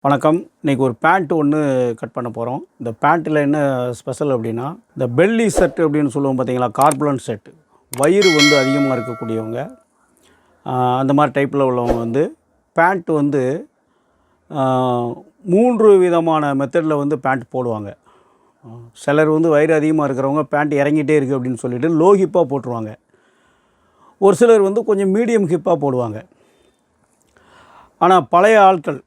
வணக்கம். இன்றைக்கி ஒரு பேண்ட் ஒன்று கட் பண்ண போகிறோம். இந்த பேண்ட்டில் என்ன ஸ்பெஷல் அப்படின்னா, இந்த பெல்லி செட் அப்படின்னு சொல்லுவோம் பார்த்தீங்களா, கார்புலன் செட். வயிறு வந்து அதிகமாக இருக்கக்கூடியவங்க, அந்த மாதிரி டைப்பில் உள்ளவங்க வந்து பேண்ட் வந்து 3 விதமான மெத்தடில் வந்து பேண்ட் போடுவாங்க. சிலர் வந்து வயிறு அதிகமாக இருக்கிறவங்க பேண்ட் இறங்கிட்டே இருக்குது அப்படின்னு சொல்லிட்டு லோ ஹிப்பாக போட்டுருவாங்க. ஒரு சிலர் வந்து கொஞ்சம் மீடியம் ஹிப்பாக போடுவாங்க. ஆனால் பழைய ஆட்கள்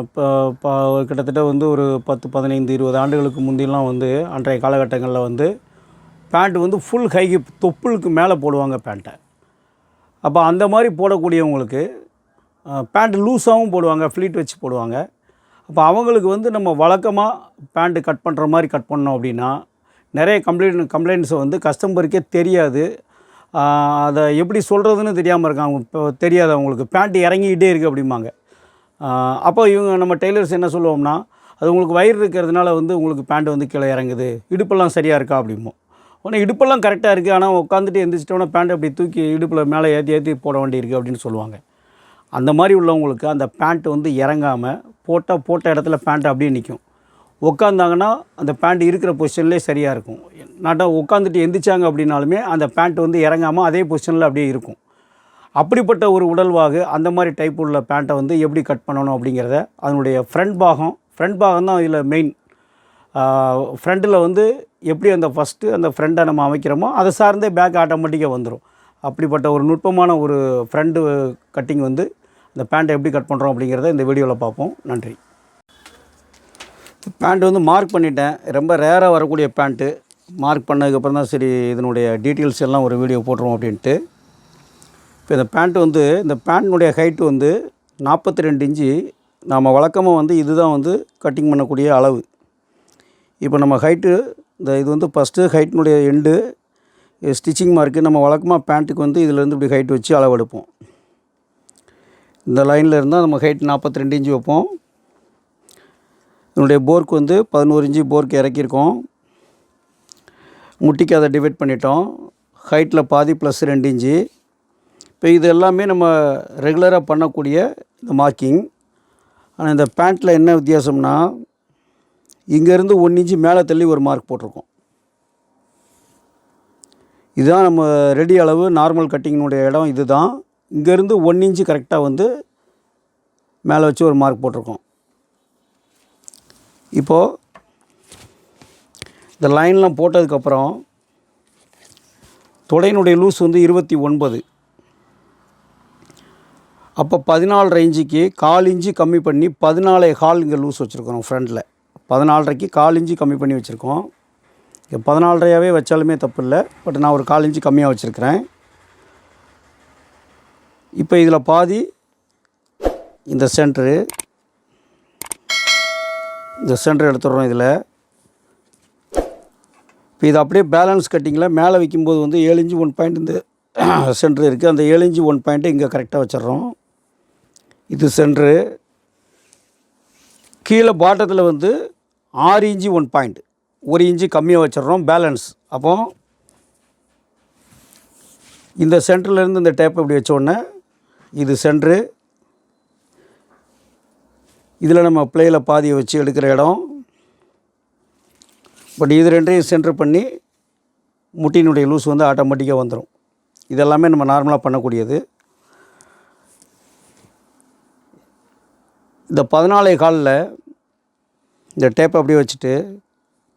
இப்போ கிட்டத்தட்ட வந்து ஒரு 10, 15, 20 ஆண்டுகளுக்கு முந்திலாம் வந்து அன்றைய காலகட்டங்களில் வந்து பேண்ட் வந்து ஃபுல் ஹை ஹிப் தொப்புளுக்கு மேலே போடுவாங்க பேண்ட்டை. அப்போ அந்த மாதிரி போடக்கூடியவங்களுக்கு பேண்ட் லூஸாகவும் போடுவாங்க, ஃப்ளீட் வச்சு போடுவாங்க. அப்போ அவங்களுக்கு வந்து நம்ம வழக்கமாக பேண்ட்டு கட் பண்ணுற மாதிரி கட் பண்ணோம் அப்படின்னா நிறைய கம்ப்ளைண்ட்ஸை வந்து கஸ்டமருக்கே தெரியாது. அதை எப்படி சொல்கிறதுன்னு தெரியாமல் இருக்காங்க. இப்போ தெரியாது அவங்களுக்கு, பேண்ட் இறங்கிக்கிட்டே இருக்குது அப்படிம்பாங்க. அப்போ இவங்க நம்ம டெய்லர்ஸ் என்ன சொல்லுவோம்னா, அது உங்களுக்கு வயிறு இருக்கிறதுனால வந்து உங்களுக்கு பேண்ட் வந்து கீழே இறங்குது, இடுப்பெல்லாம் சரியாக இருக்கா அப்படிம்போம். உடனே இடுப்பெல்லாம் கரெக்டாக இருக்குது, ஆனால் உட்காந்துட்டு எந்திரிச்சிட்டோன்னா பேண்ட் அப்படி தூக்கி இடுப்பில் மேலே ஏற்றி போட வேண்டியிருக்கு அப்படின்னு சொல்லுவாங்க. அந்த மாதிரி உள்ளவங்களுக்கு அந்த பேண்ட் வந்து இறங்காமல் போட்ட இடத்துல பேண்ட் அப்படியே நிற்கும். உட்காந்தாங்கன்னா அந்த பேண்ட் இருக்கிற பொசிஷன்லேயே சரியாக இருக்கும். உட்காந்துட்டு எந்திரிச்சாங்க அப்படின்னாலுமே அந்த பேண்ட் வந்து இறங்காமல் அதே பொசிஷனில் அப்படியே இருக்கும். அப்படிப்பட்ட ஒரு உடல்வாகு அந்த மாதிரி டைப் உள்ள பேண்ட்டை வந்து எப்படி கட் பண்ணணும் அப்படிங்கிறத, அதனுடைய ஃப்ரண்ட் பாகம் தான் இதில் மெயின். ஃப்ரண்ட்டில் வந்து எப்படி அந்த ஃப்ரண்ட்டை நம்ம அமைக்கிறோமோ அதை சார்ந்தே பேக் ஆட்டோமேட்டிக்காக வந்துடும். அப்படிப்பட்ட ஒரு நுட்பமான ஒரு ஃப்ரண்ட்டு கட்டிங் வந்து அந்த பேண்ட்டை எப்படி கட் பண்ணுறோம் அப்படிங்கிறத இந்த வீடியோவில் பார்ப்போம். நன்றி. பேண்ட் வந்து மார்க் பண்ணிட்டேன். ரொம்ப ரேராக வரக்கூடிய பேண்ட்டு. மார்க் பண்ணதுக்கப்புறம் தான் சரி இதனுடைய டீட்டெயில்ஸ் எல்லாம் ஒரு வீடியோ போட்டுருவோம் அப்படின்ட்டு. இப்போ இந்த பேண்ட் வந்து இந்த பேண்ட்டினுடைய ஹைட்டு வந்து 42 இன்ச்சு. நம்ம வழக்கமாக வந்து இதுதான் வந்து கட்டிங் பண்ணக்கூடிய அளவு. இப்போ நம்ம ஹைட்டு இது வந்து ஃபஸ்ட்டு ஹைட்டினுடைய எண்டு ஸ்டிச்சிங் மார்க்கு. நம்ம வழக்கமாக பேண்ட்டுக்கு வந்து இதிலேருந்து இப்படி ஹைட் வச்சு அளவு எடுப்போம். இந்த லைனில் இருந்தால் நம்ம ஹைட் 42 இன்ச்சு வைப்போம். இதனுடைய போர்க்கு வந்து 11 இன்ச்சு போர்க்கு இறக்கியிருக்கோம். முட்டிக்கு அதை டிவைட் பண்ணிட்டோம். ஹைட்டில் பாதி ப்ளஸ் 2 இன்ச்சு. இப்போ இது எல்லாமே நம்ம ரெகுலராக பண்ணக்கூடிய இந்த மார்க்கிங். ஆனால் இந்த பேண்ட்டில் என்ன வித்தியாசம்னா, இங்கேருந்து 1 இன்ச்சு மேலே தள்ளி ஒரு மார்க் போட்டிருக்கோம். இதுதான் நம்ம ரெடி அளவு. நார்மல் கட்டிங்கினுடைய இடம் இது தான். இங்கேருந்து 1 இன்ச்சு கரெக்டாக வந்து மேலே வச்சு ஒரு மார்க் போட்டிருக்கோம். இப்போது இந்த லைன்லாம் போட்டதுக்கப்புறம் தொடையினுடைய லூஸ் வந்து 29. அப்போ 14.5 இன்ச்சுக்கு 1/4 இன்ச்சு கம்மி பண்ணி 14.25 இங்கே லூஸ் வச்சுருக்கோம். ஃப்ரண்ட்டில் 14.5க்கு 1/4 இன்ச்சு கம்மி பண்ணி வச்சுருக்கோம். இங்கே 14.5 வச்சாலுமே தப்பு இல்லை, பட் நான் ஒரு 1/4 இன்ச்சு கம்மியாக வச்சுருக்கிறேன். இப்போ இதில் பாதி இந்த சென்ட்ரு எடுத்துடுறோம். இதில் இப்போ இது அப்படியே பேலன்ஸ் கட்டிங்கில் மேலே வைக்கும்போது வந்து 7 இன்ச்சு 1 பாயிண்ட் இந்த சென்ட்ரு இருக்குது. அந்த 7 இன்ச்சு 1 பாயிண்ட்டு இங்கே கரெக்டாக வச்சிட்றோம். இது சென்ட்ரு. கீழே பாட்டத்தில் வந்து 6 இன்ச்சு 1 பாயிண்ட், 1 இன்ச்சு கம்மியாக வச்சிட்றோம் பேலன்ஸ். அப்போ இந்த சென்டர்லேருந்து இந்த டேப் இப்படி வச்சோடனே இது சென்ட்ரு. இதில் நம்ம பிளேயில் பாதியை வச்சு எடுக்கிற இடம். பட் இது ரெண்டையும் சென்ட்ரு பண்ணி முட்டியினுடைய லூஸ் வந்து ஆட்டோமேட்டிக்காக வந்துடும். இதெல்லாமே நம்ம நார்மலாக பண்ணக்கூடியது. இந்த 14.25 இந்த டேப்பை அப்படியே வச்சுட்டு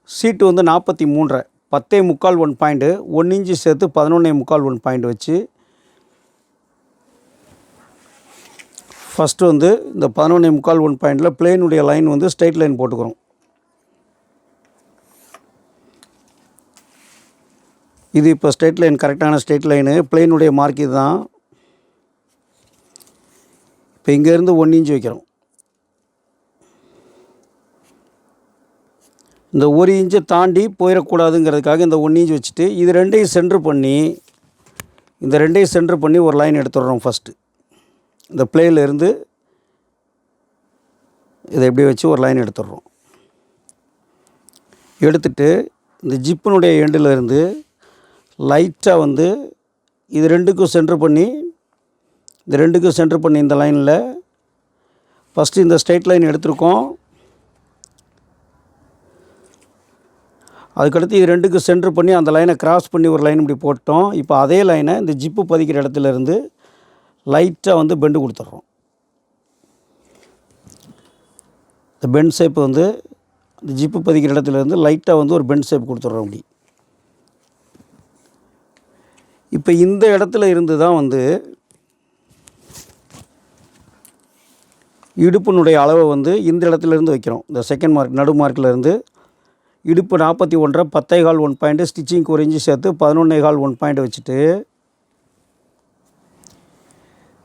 சீட்டு வந்து 43, 10.25 1 பாயிண்ட்டு, 1 இன்ச்சு சேர்த்து 11.25 1 பாயிண்ட் வச்சு ஃபஸ்ட்டு வந்து இந்த 11.25 1 பாயிண்டில் பிளேனுடைய லைன் வந்து ஸ்ட்ரெயிட் லைன் போட்டுக்கிறோம். இது இப்போ ஸ்ட்ரெயிட் லைன், கரெக்டான ஸ்ட்ரெயிட் லைனு. பிளேனுடைய மார்க் இது தான். இப்போ இங்கேருந்து 1 இன்ச்சு வைக்கிறோம். இந்த 1 இன்ச்சை தாண்டி போயிடக்கூடாதுங்கிறதுக்காக இந்த 1 இன்ச் வச்சுட்டு இது ரெண்டையும் சென்ட்ரு பண்ணி ஒரு லைன் எடுத்துடுறோம். ஃபஸ்ட்டு இந்த பிளேயிலேருந்து இதை எப்படி வச்சு ஒரு லைன் எடுத்துடுறோம். எடுத்துட்டு இந்த ஜிப்பினுடைய எண்டிலேருந்து லைட்டாக வந்து இது ரெண்டுக்கும் சென்ட்ரு பண்ணி இந்த லைனில் ஃபஸ்ட்டு இந்த ஸ்ட்ரைட் லைன் எடுத்திருக்கோம். அதுக்கடுத்து இது ரெண்டுக்கு சென்டர் பண்ணி அந்த லைனை கிராஸ் பண்ணி ஒரு லைன் இப்படி போட்டோம். இப்போ அதே லைனை இந்த ஜிப்பு பதிக்கிற இடத்துலேருந்து லைட்டாக வந்து பெண்டு கொடுத்துட்றோம். இந்த பெண்ட் ஷேப் வந்து இந்த ஜிப்பு பதிக்கிற இடத்துலேருந்து லைட்டாக வந்து ஒரு பெண்ட் ஷேப் கொடுத்துட்றோம் அப்படி. இப்போ இந்த இடத்துல இருந்து தான் வந்து இடுப்பினுடைய அளவை வந்து இந்த இடத்துலேருந்து வைக்கிறோம். இந்த செகண்ட் மார்க் நடு மார்க்கிலேருந்து இடுப்பு 41 10.25 1 பாயிண்ட்டு, ஸ்டிச்சிங்க்கு ஒரு இன்ச்சு சேர்த்து 11.25 1 பாயிண்ட் வச்சுட்டு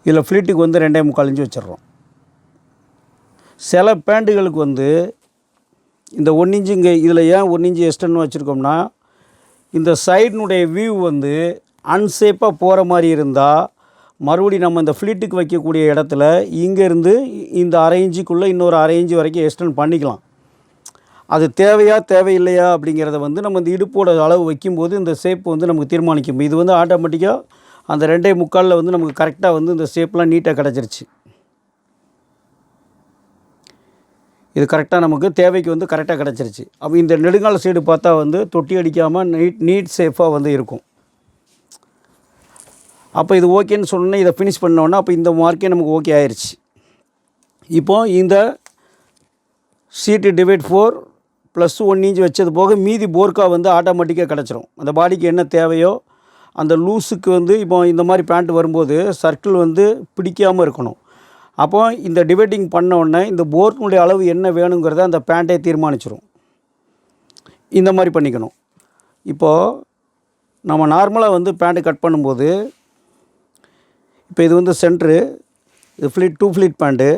இதில் ஃப்ளீட்டுக்கு வந்து 2.25 இன்ச்சு வச்சிடுறோம். சில பேண்ட்டுகளுக்கு வந்து இந்த 1 இன்ச்சு இங்கே இதில் ஏன் 1 இன்ச்சு எக்ஸ்டர்ன் வச்சுருக்கோம்னா, இந்த சைடினுடைய வியூ வந்து அன்சேப்பாக போகிற மாதிரி இருந்தால் மறுபடியும் நம்ம இந்த ஃப்ளீட்டுக்கு வைக்கக்கூடிய இடத்துல இங்கேருந்து இந்த அரை இன்ச்சுக்குள்ளே இன்னொரு அரை இன்ச்சு வரைக்கும் எக்ஸ்டெண்ட் பண்ணிக்கலாம். அது தேவையா தேவையில்லையா அப்படிங்கிறத வந்து நம்ம இந்த இடுப்போட அளவு வைக்கும்போது இந்த ஷேப் வந்து நமக்கு தீர்மானிக்கும். இது வந்து ஆட்டோமேட்டிக்காக அந்த 2.25 வந்து நமக்கு கரெக்டாக வந்து இந்த ஷேப்லாம் நீட்டாக கிடச்சிருச்சு. இது கரெக்டாக நமக்கு தேவைக்கு வந்து கரெக்டாக கிடச்சிருச்சு. அப்போ இந்த நெடுங்கால சைடு பார்த்தா வந்து தொட்டி அடிக்காமல் நீட் சேஃபாக வந்து இருக்கும். அப்போ இது ஓகேன்னு சொன்னோன்னே இதை ஃபினிஷ் பண்ணோன்னா அப்போ இந்த மார்க்கே நமக்கு ஓகே ஆயிடுச்சு. இப்போது இந்த சீட்டு டிவைட் 4 ப்ளஸ் 1 இன்ச் வச்சது போக மீதி போர்க்கா வந்து ஆட்டோமேட்டிக்காக கிடச்சிரும். அந்த பாடிக்கு என்ன தேவையோ அந்த லூஸுக்கு வந்து இப்போ இந்த மாதிரி பேண்ட் வரும்போது சர்க்கிள் வந்து பிடிக்காமல் இருக்கணும். அப்போ இந்த டிவைட்டிங் பண்ண உடனே இந்த போர்க்கினுடைய அளவு என்ன வேணுங்கிறத அந்த பேண்ட்டே தீர்மானிச்சிடும். இந்த மாதிரி பண்ணிக்கணும். இப்போது நம்ம நார்மலாக வந்து பேண்ட்டு கட் பண்ணும்போது இப்போ இது வந்து சென்ட்ரு, இது ஃப்ளிட் 2 ஃப்ளிட் பேண்ட்டு.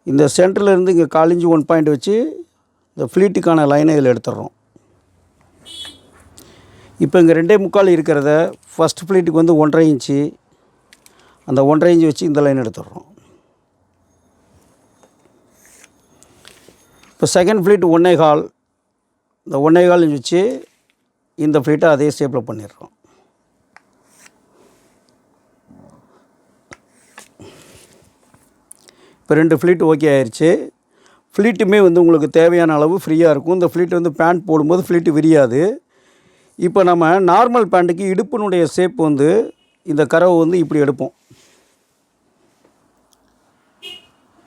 இந்த சென்டர்லேருந்து இங்கே 1/4 இன்ச்சு 1 பாயிண்ட் வச்சு இந்த ஃப்ளீட்டுக்கான லைனை இதில் எடுத்துடுறோம். இப்போ இங்கே 2.25 இருக்கிறத ஃபஸ்ட் ஃப்ளீட்டுக்கு வந்து 1.5 இன்ச்சு, அந்த 1.5 இன்ச்சு வச்சு இந்த லைன் எடுத்துடுறோம். இப்போ செகண்ட் ஃப்ளீட் 1.25, இந்த 1.25 இன்ச் வச்சு இந்த ஃப்ளீட்டை அதே ஷேப்பில் பண்ணிடுறோம். இப்போ 2 ஃப்ளீட் ஓகே ஆயிடுச்சு. ஃப்ளீட்டுமே வந்து உங்களுக்கு தேவையான அளவு ஃப்ரீயாக இருக்கும். இந்த ஃப்ளீட் வந்து பேண்ட் போடும்போது ஃப்ளீட்டு விரியாது. இப்போ நம்ம நார்மல் பேண்ட்டுக்கு இடுப்பினுடைய ஷேப் வந்து இந்த கரவை வந்து இப்படி எடுப்போம்,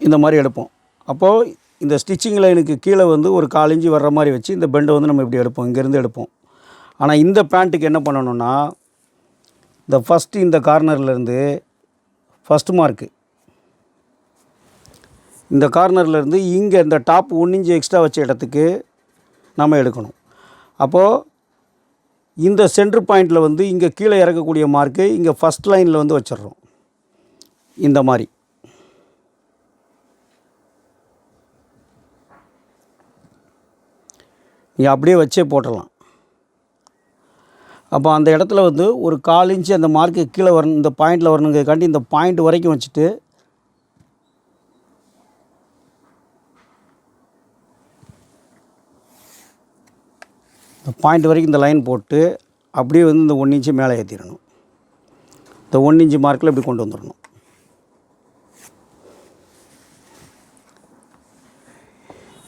இந்த மாதிரி எடுப்போம். அப்போது இந்த ஸ்டிச்சிங் லைனுக்கு கீழே வந்து ஒரு 1/4 இன்ச்சு வர்ற மாதிரி வச்சு இந்த பெண்டை வந்து நம்ம இப்படி எடுப்போம், இங்கேருந்து எடுப்போம். ஆனால் இந்த பேண்ட்டுக்கு என்ன பண்ணணும்னா, இந்த ஃபஸ்ட்டு இந்த கார்னர்லேருந்து ஃபஸ்ட்டு மார்க்கு இந்த கார்னர்லேருந்து இங்கே இந்த டாப் 1 இன்ச்சு எக்ஸ்ட்ரா வச்ச இடத்துக்கு நம்ம எடுக்கணும். அப்போது இந்த சென்ட்ரு பாயிண்டில் வந்து இங்கே கீழே இறக்கக்கூடிய மார்க்கு இங்கே ஃபஸ்ட் லைனில் வந்து வச்சிடுறோம். இந்த மாதிரி நீங்கள் அப்படியே வச்சே போட்டுடலாம். அப்போ அந்த இடத்துல வந்து ஒரு 1/4 இன்ச்சு அந்த மார்க்கு கீழே வரணும், இந்த பாயிண்டில் வரணுங்கிறதுக்காண்டி இந்த பாயிண்ட் வரைக்கும் வச்சுட்டு இந்த பாயிண்ட் வரைக்கும் இந்த லைன் போட்டு அப்படியே வந்து இந்த 1 இன்ச்சு மேலே ஏற்றிடணும். இந்த 1 இன்ச்சு மார்க்கில் இப்படி கொண்டு வந்துடணும்.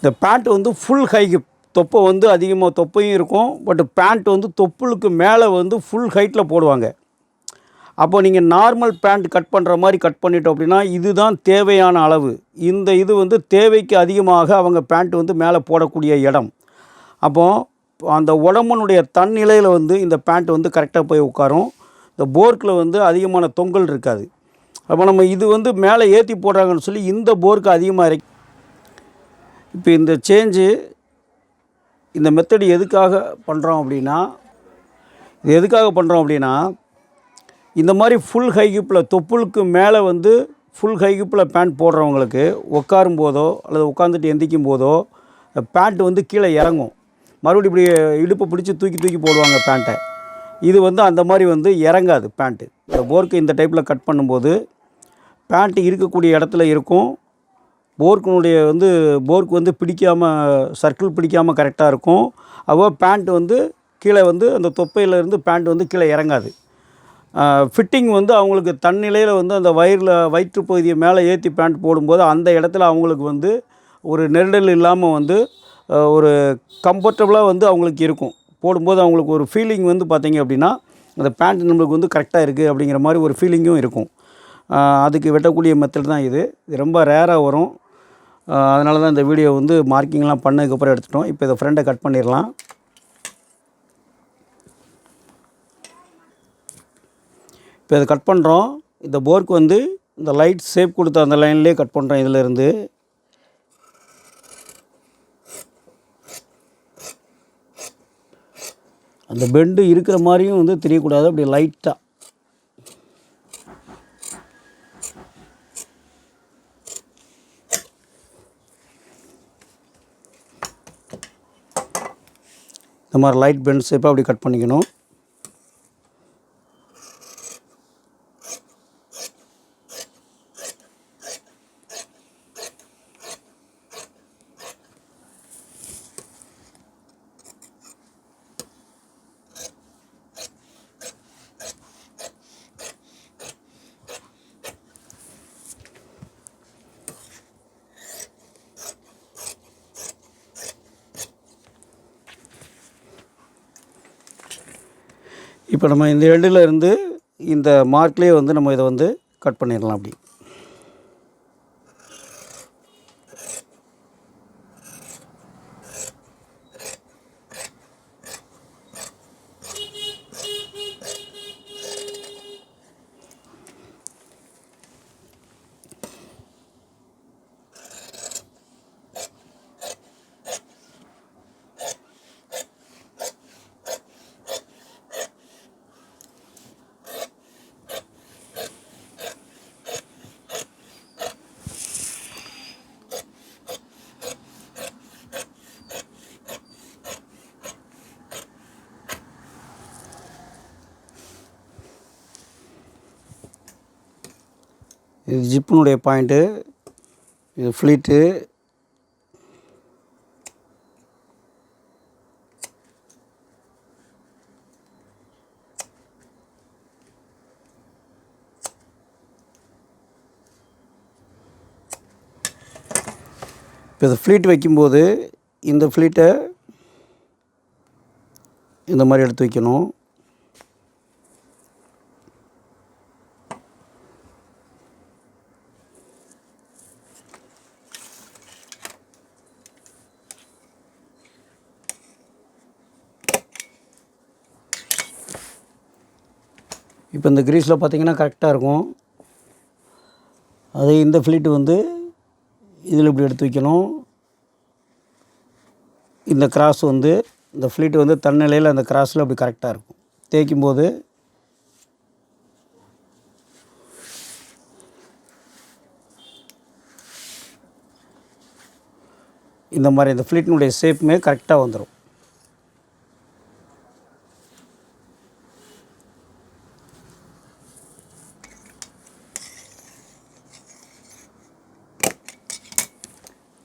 இந்த பேண்ட் வந்து ஃபுல் ஹைக்கு தொப்பை வந்து அதிகமாக தொப்பையும் இருக்கும். பட் பேண்ட் வந்து தொப்புளுக்கு மேலே வந்து ஃபுல் ஹைட்டில் போடுவாங்க. அப்போ நீங்கள் நார்மல் பேண்ட் கட் பண்ணுற மாதிரி கட் பண்ணிட்டோம் அப்படின்னா இதுதான் தேவையான அளவு. இந்த இது வந்து தேவைக்கு அதிகமாக அவங்க பேண்ட் வந்து மேலே போடக்கூடிய இடம். அப்போது அந்த உடம்புனுடைய தன்னிலையில் வந்து இந்த பேண்ட் வந்து கரெக்டாக போய் உட்காரும். இந்த போர்க்கில் வந்து அதிகமான தொங்கல் இருக்காது. அப்போ நம்ம இது வந்து மேலே ஏற்றி போடுறாங்கன்னு சொல்லி இந்த போர்க்கு அதிகமாக இறக்கி இப்போ இந்த சேஞ்சு இந்த மெத்தடு எதுக்காக பண்ணுறோம் அப்படின்னா, இது எதுக்காக பண்ணுறோம் அப்படின்னா, இந்த மாதிரி ஃபுல் ஹை ஹிப்பில் தொப்புளுக்கு மேலே வந்து ஃபுல் ஹை ஹிப்பில் பேண்ட் போடுறவங்களுக்கு உட்காரும் போதோ அல்லது உட்காந்துட்டு எந்திக்கும் போதோ பேண்ட் வந்து கீழே இறங்கும். மறுபடியும் இப்படி இடுப்பை பிடிச்சி தூக்கி போடுவாங்க பேண்ட்டை. இது வந்து அந்த மாதிரி வந்து இறங்காது பேண்ட்டு. இந்த போர்க்கு இந்த டைப்பில் கட் பண்ணும்போது பேண்ட்டு இருக்கக்கூடிய இடத்துல இருக்கும். போர்க்கு வந்து பிடிக்காமல் சர்க்கிள் பிடிக்காமல் கரெக்டாக இருக்கும். அப்போ பேண்ட் வந்து கீழே வந்து அந்த தொப்பையிலேருந்து பேண்ட் வந்து கீழே இறங்காது. ஃபிட்டிங் வந்து அவங்களுக்கு தன்னிலையில் வந்து அந்த வயிற்று பகுதியை மேலே ஏற்றி பேண்ட் போடும்போது அந்த இடத்துல அவங்களுக்கு வந்து ஒரு நெருடல் இல்லாமல் வந்து ஒரு கம்ஃபர்டபுளாக வந்து அவங்களுக்கு இருக்கும். போடும்போது அவங்களுக்கு ஒரு ஃபீலிங் வந்து பார்த்திங்க அப்படின்னா அந்த பேண்ட் நம்மளுக்கு வந்து கரெக்டாக இருக்குது அப்படிங்கிற மாதிரி ஒரு ஃபீலிங்கும் இருக்கும். அதுக்கு வெட்டக்கூடிய மெத்தட் தான் இது. இது ரொம்ப ரேராக வரும். அதனால தான் இந்த வீடியோ வந்து மார்க்கிங்லாம் பண்ணதுக்கப்புறம் எடுத்துட்டோம். இப்போ இதை ஃப்ரண்ட்டை கட் பண்ணிடலாம். இப்போ இதை கட் பண்ணுறோம். இந்த போர்க்கு வந்து இந்த லைட் ஷேப் கொடுத்த அந்த லைன்லேயே கட் பண்ணுறோம். இதிலேருந்து அந்த பெண்டு இருக்கிற மாதிரியும் வந்து தெரியக்கூடாது. அப்படி லைட்டாக இந்த மாதிரி லைட் பெண்ட் ஷேப்பாக அப்படி கட் பண்ணிக்கணும். இப்போ நம்ம இந்த எண்டில் இருந்து இந்த மார்க்லேயே வந்து நம்ம இதை வந்து கட் பண்ணிடலாம். அப்படி இது ஜிப்பினுடைய பாயிண்ட்டு, இது ஃப்ளீட்டு. இப்போ இது ஃப்ளீட் வைக்கும்போது இந்த ஃப்ளீட்டை இந்த மாதிரி எடுத்து வைக்கணும். இப்போ இந்த கிரீஸில் பார்த்திங்கன்னா கரெக்டாக இருக்கும். அதே இந்த ஃப்ளீட்டு வந்து இதில் இப்படி எடுத்து வைக்கணும். இந்த கிராஸ் வந்து இந்த ஃப்ளீட்டு வந்து தன்னிலையில் அந்த கிராஸில் அப்படி கரெக்டாக இருக்கும். தேய்க்கும்போது இந்த மாதிரி இந்த ஃப்ளீட்டினுடைய ஷேப்புமே கரெக்டாக வந்துடும்.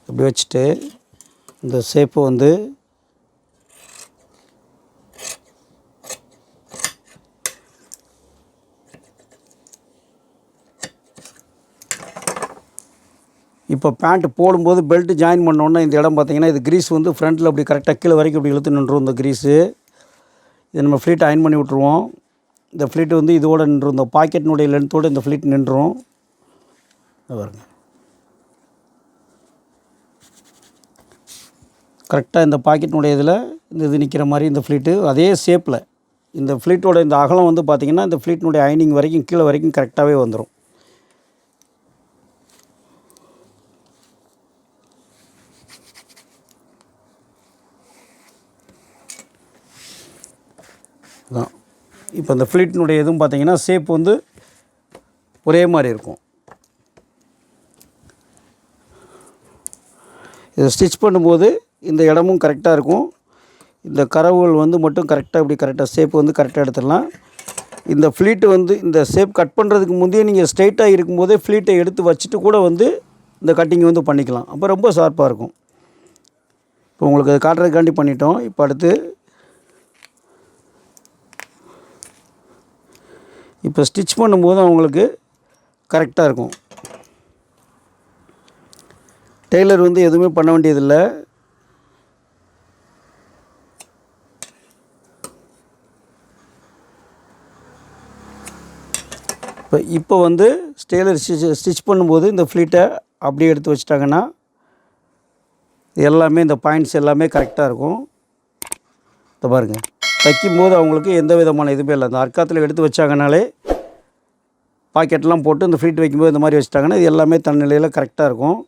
இப்படி வச்சுட்டு இந்த ஷேப்பு வந்து இப்போ பேண்ட் போடும்போது பெல்ட்டு ஜாயின் பண்ணோன்னா இந்த இடம் பார்த்திங்கன்னா இது கிரீஸ் வந்து ஃப்ரண்ட்டில் அப்படி கரெக்டாக கீழே வரைக்கும் இப்படி இழுத்து நின்றுரும் இந்த கிரீஸு. இதை நம்ம ஃப்ளீட் அயன் பண்ணி விட்ருவோம். இந்த ஃப்ளீட்டு வந்து இதோடு நின்றுரும். இந்த பாக்கெட்டினுடைய லென்த்தோடு இந்த ஃப்ளீட் நின்றுரும். பாருங்க, கரெக்டாக இந்த பாக்கெட்டினுடைய இதில் இந்த இது நிற்கிற மாதிரி இந்த ஃப்ளீட்டு அதே ஷேப்பில் இந்த ஃப்ளீட்டோட இந்த அகலம் வந்து பார்த்திங்கன்னா இந்த ஃப்ளீட்டினுடைய அயனிங் வரைக்கும் கீழே வரைக்கும் கரெக்டாகவே வந்துடும். அதான் இப்போ இந்த ஃப்ளீட்டினுடைய இதுவும் பார்த்திங்கன்னா ஷேப் வந்து ஒரே மாதிரி இருக்கும். இதை ஸ்டிச் பண்ணும்போது இந்த இடமும் கரெக்டாக இருக்கும். இந்த கரவுகள் வந்து மட்டும் கரெக்டாக இப்படி கரெக்டாக ஷேப் வந்து கரெக்டாக எடுத்துடலாம். இந்த ஃப்ளீட்டு வந்து இந்த ஷேப் கட் பண்ணுறதுக்கு முந்தையே நீங்கள் ஸ்ட்ரைட்டாக இருக்கும்போதே ஃப்ளீட்டை எடுத்து வச்சுட்டு கூட வந்து இந்த கட்டிங் வந்து பண்ணிக்கலாம். அப்போ ரொம்ப ஷார்ப்பாக இருக்கும். இப்போ உங்களுக்கு அதை காட்டுறதுக்காண்டி பண்ணிட்டோம். இப்போ அடுத்து இப்போ ஸ்டிச் பண்ணும்போது அவங்களுக்கு கரெக்டாக இருக்கும். டெய்லர் வந்து எதுவுமே பண்ண வேண்டியதில்லை. இப்போ வந்து டெய்லர் ஸ்டிச் பண்ணும்போது இந்த ஃப்ளீட்டை அப்படியே எடுத்து வச்சிட்டாங்கன்னா எல்லாமே இந்த பாயிண்ட்ஸ் எல்லாமே கரெக்டாக இருக்கும். இதை பாருங்கள், தைக்கும்போது அவங்களுக்கு எந்த விதமான இதுவுமே இல்லை. அந்த அர்க்காத்தில் எடுத்து வச்சாங்கனாலே பாக்கெட்லாம் போட்டு இந்த ஃப்ளீட் வைக்கும்போது இந்த மாதிரி வச்சிட்டாங்கன்னா இது எல்லாமே தன்னிலையில் கரெக்டாக இருக்கும்.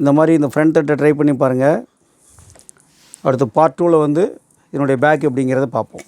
இந்த மாதிரி இந்த ஃப்ரண்ட் தட்டை ட்ரை பண்ணி பாருங்கள். அடுத்து பார்ட் 2ல் வந்து இதனுடைய பேக் எப்படிங்கிறத பார்ப்போம்.